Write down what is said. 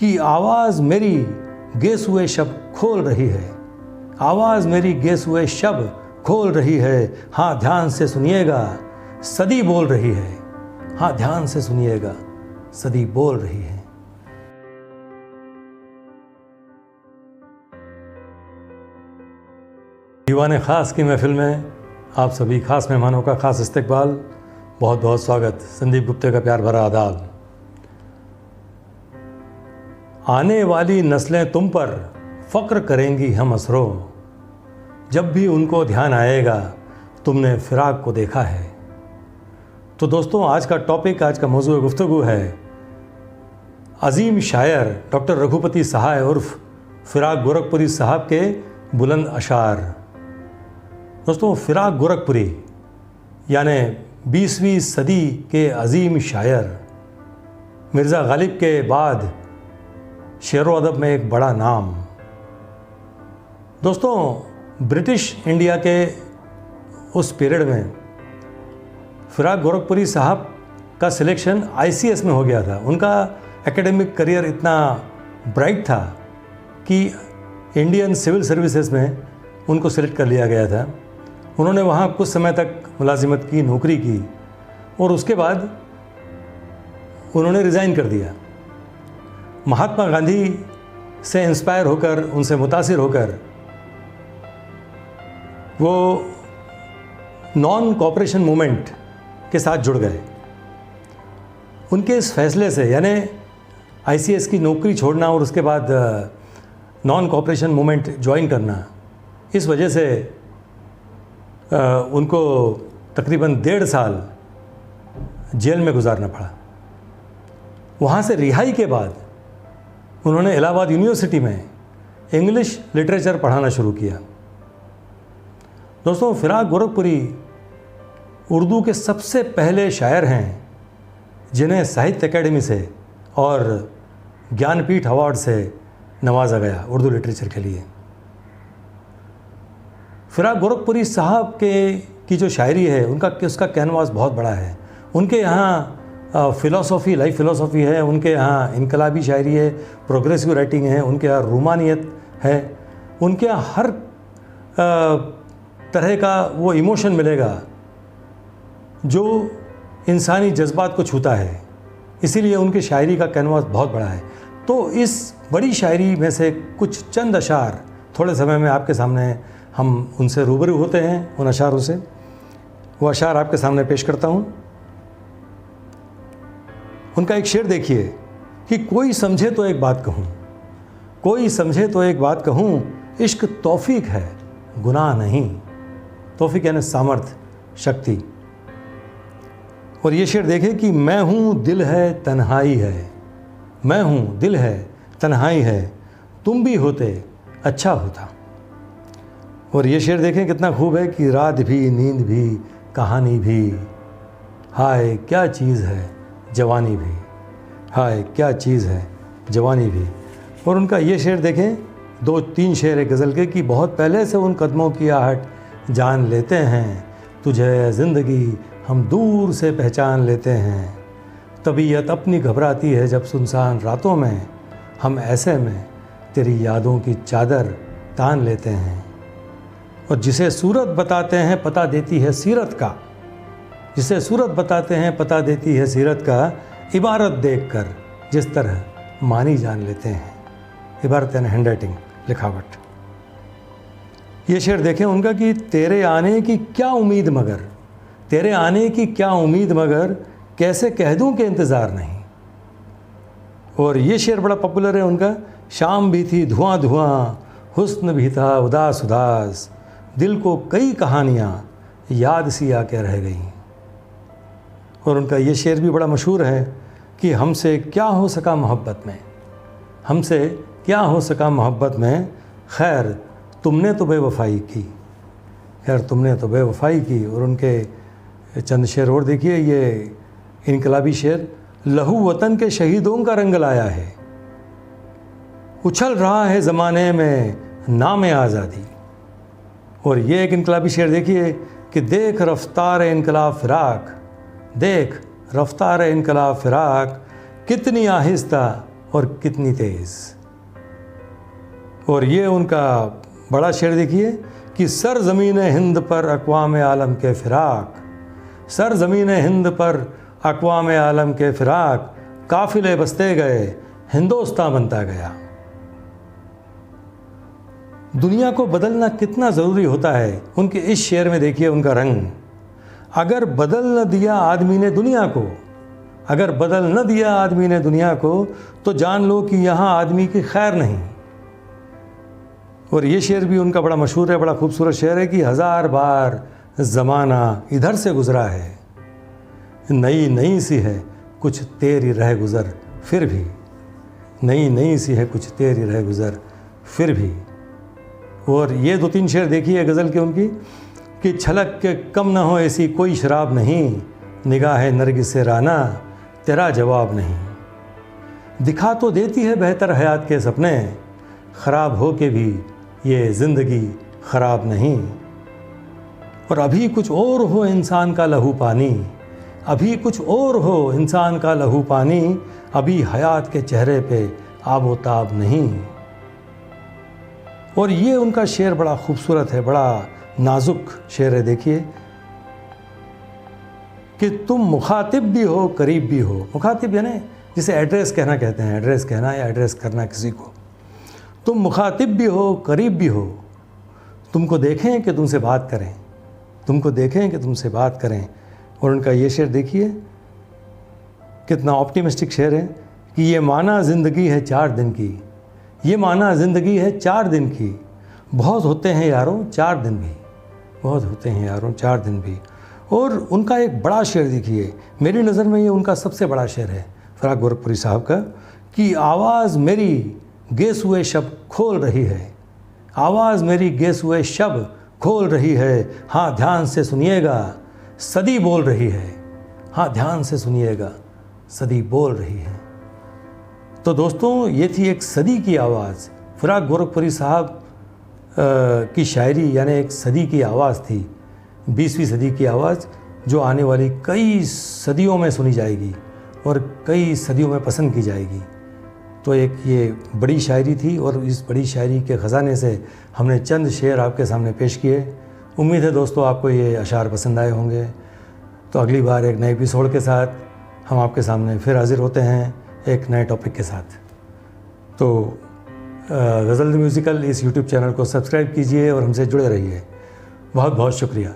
कि आवाज़ मेरी गेस हुए शब खोल रही है, आवाज़ मेरी गेस हुए शब खोल रही है, हाँ ध्यान से सुनिएगा सदी बोल रही है, हाँ ध्यान से सुनिएगा सदी बोल रही है। दीवाने ख़ास की महफिल में आप सभी खास मेहमानों का खास इस्तकबाल, बहुत बहुत स्वागत। संदीप गुप्ते का प्यार भरा आदाब। आने वाली नस्लें तुम पर फ़क्र करेंगी हम असरों, जब भी उनको ध्यान आएगा तुमने फ़िराक को देखा है। तो दोस्तों, आज का टॉपिक, आज का मौजूद गुफ्तगू है अजीम शायर डॉक्टर रघुपति सहाय उर्फ फ़िराक गोरखपुरी साहब के बुलंद अशार। दोस्तों, फ़िराक गोरखपुरी यानी 20वीं सदी के अजीम शायर, मिर्ज़ा गालिब के बाद शेरो अदब में एक बड़ा नाम। दोस्तों, ब्रिटिश इंडिया के उस पीरियड में फ़िराक गोरखपुरी साहब का सिलेक्शन ICS में हो गया था। उनका एकेडमिक करियर इतना ब्राइट था कि इंडियन सिविल सर्विसेज में उनको सिलेक्ट कर लिया गया था। उन्होंने वहाँ कुछ समय तक मुलाजिमत की, नौकरी की और उसके बाद उन्होंने रिज़ाइन कर दिया। महात्मा गांधी से इंस्पायर होकर, उनसे मुतासिर होकर वो नॉन कोऑपरेशन मूवमेंट के साथ जुड़ गए। उनके इस फैसले से, यानी ICS की नौकरी छोड़ना और उसके बाद नॉन कोऑपरेशन मूवमेंट ज्वाइन करना, इस वजह से उनको तकरीबन 1.5 साल जेल में गुजारना पड़ा। वहाँ से रिहाई के बाद उन्होंने इलाहाबाद यूनिवर्सिटी में इंग्लिश लिटरेचर पढ़ाना शुरू किया। दोस्तों, फ़िराक गोरखपुरी उर्दू के सबसे पहले शायर हैं जिन्हें साहित्य अकेडमी से और ज्ञानपीठ अवार्ड से नवाजा गया उर्दू लिटरेचर के लिए। फ़िराक गोरखपुरी साहब की जो शायरी है उसका कैनवास बहुत बड़ा है। उनके यहाँ फ़िलासफ़ी, लाइफ फ़िलासफ़ी है, उनके यहाँ इनकलाबी शायरी है, प्रोग्रेसिव राइटिंग है, उनके यहाँ रूमानियत है, उनके यहाँ हर तरह का वो इमोशन मिलेगा जो इंसानी जज्बात को छूता है। इसीलिए उनकी शायरी का कैनवास बहुत बड़ा है। तो इस बड़ी शायरी में से कुछ चंद अशार थोड़े समय में आपके सामने हम उनसे रूबरू होते हैं, उन अशारों से। वो अशार आपके सामने पेश करता हूँ। उनका एक शेर देखिए कि कोई समझे तो एक बात कहूँ, कोई समझे तो एक बात कहूँ, इश्क तौफीक है गुनाह नहीं। तौफीक यानी सामर्थ्य, शक्ति। और ये शेर देखें कि मैं हूँ दिल है तन्हाई है, मैं हूँ दिल है तन्हाई है, तुम भी होते अच्छा होता। और ये शेर देखें कितना खूब है कि रात भी, नींद भी, कहानी भी, हाय क्या चीज़ है जवानी भी, हाय क्या चीज़ है जवानी भी। और उनका ये शेर देखें, 2-3 शेर है गज़ल के कि बहुत पहले से उन कदमों की आहट जान लेते हैं, तुझे ज़िंदगी हम दूर से पहचान लेते हैं, तबीयत अपनी घबराती है जब सुनसान रातों में, हम ऐसे में तेरी यादों की चादर तान लेते हैं। और जिसे सूरत बताते हैं पता देती है सीरत का, जिसे सूरत बताते हैं पता देती है सीरत का, इबारत देखकर जिस तरह मानी जान लेते हैं। इबारत यानी हैंडराइटिंग, लिखावट। ये शेर देखें उनका कि तेरे आने की क्या उम्मीद मगर, तेरे आने की क्या उम्मीद मगर, कैसे कह दूं कि इंतज़ार नहीं। और ये शेर बड़ा पॉपुलर है उनका, शाम भी थी धुआं धुआं, हुस्न भी था उदास उदास, दिल को कई कहानियाँ याद सी आके रह गईं। और उनका ये शेर भी बड़ा मशहूर है कि हमसे क्या हो सका मोहब्बत में, हमसे क्या हो सका मोहब्बत में, खैर तुमने तो बेवफाई की, खैर तुमने तो बेवफाई की। और उनके चंद शेर और देखिए, ये इनकलाबी शेर, लहू वतन के शहीदों का रंग लाया है, उछल रहा है ज़माने में नाम आज़ादी। और ये एक इनकलाबी शेर देखिए कि देख रफ्तार इनकलाब फ़िराक, देख रफ्तार इनकलाब फ़िराक, कितनी आहिस्ता और कितनी तेज़। और ये उनका बड़ा शेर देखिए कि सर ज़मीन हिंद पर अक़वाम आलम के फ़िराक, सर ज़मीन हिंद पर अक़वाम आलम के फ़िराक, काफ़िले बसते गए हिंदुस्तान बनता गया। दुनिया को बदलना कितना ज़रूरी होता है, उनके इस शेर में देखिए उनका रंग। अगर बदल न दिया आदमी ने दुनिया को, अगर बदल न दिया आदमी ने दुनिया को, तो जान लो कि यहाँ आदमी की खैर नहीं। और ये शेर भी उनका बड़ा मशहूर है, बड़ा खूबसूरत शेर है कि 1000 बार ज़माना इधर से गुज़रा है, नई नई सी है कुछ तेरी रह गुज़र फिर भी, नई नई सी है कुछ तेरी रह गुज़र फिर भी। और ये 2-3 शेर देखिए गज़ल के उनकी कि छलक के कम न हो ऐसी कोई शराब नहीं, निगाह नरगिस से राना तेरा जवाब नहीं। दिखा तो देती है बेहतर हयात के सपने, ख़राब हो के भी ये ज़िंदगी ख़राब नहीं। और अभी कुछ और हो इंसान का लहू पानी, अभी कुछ और हो इंसान का लहू पानी, अभी हयात के चेहरे पे आबो ताब नहीं। और ये उनका शेर बड़ा खूबसूरत है, बड़ा नाजुक शेर है। देखिए कि तुम मुखातिब भी हो करीब भी हो। मुखातिब यानी जिसे एड्रेस कहना कहते हैं, एड्रेस कहना या एड्रेस करना किसी को। तुम मुखातिब भी हो करीब भी हो, तुमको देखें कि तुमसे बात करें, तुमको देखें कि तुमसे बात करें। और उनका ये शेर देखिए कितना ऑप्टिमिस्टिक शेर है कि ये माना ज़िंदगी है 4 दिन की, ये माना ज़िंदगी है 4 दिन की, बहुत होते हैं यारों 4 दिन भी, बहुत होते हैं यारों 4 दिन भी। और उनका एक बड़ा शेर देखिए, मेरी नज़र में ये उनका सबसे बड़ा शेर है फ़राक गोरखपुरी साहब का कि आवाज़ मेरी गेस हुए शब खोल रही है, आवाज़ मेरी गेस हुए शब खोल रही है, हाँ ध्यान से सुनिएगा सदी बोल रही है, हाँ ध्यान से सुनिएगा सदी बोल रही है। तो दोस्तों ये थी एक सदी की आवाज़, फ़राक गोरखपुरी साहब की शायरी यानी एक सदी की आवाज़ थी, 20वीं सदी की आवाज़ जो आने वाली कई सदियों में सुनी जाएगी और कई सदियों में पसंद की जाएगी। तो एक ये बड़ी शायरी थी और इस बड़ी शायरी के ख़जाने से हमने चंद शेर आपके सामने पेश किए। उम्मीद है दोस्तों आपको ये अशार पसंद आए होंगे। तो अगली बार एक नए एपिसोड के साथ हम आपके सामने फिर हाज़िर होते हैं एक नए टॉपिक के साथ। तो गज़ल म्यूज़िकल इस यूट्यूब चैनल को सब्सक्राइब कीजिए और हमसे जुड़े रहिए। बहुत बहुत शुक्रिया।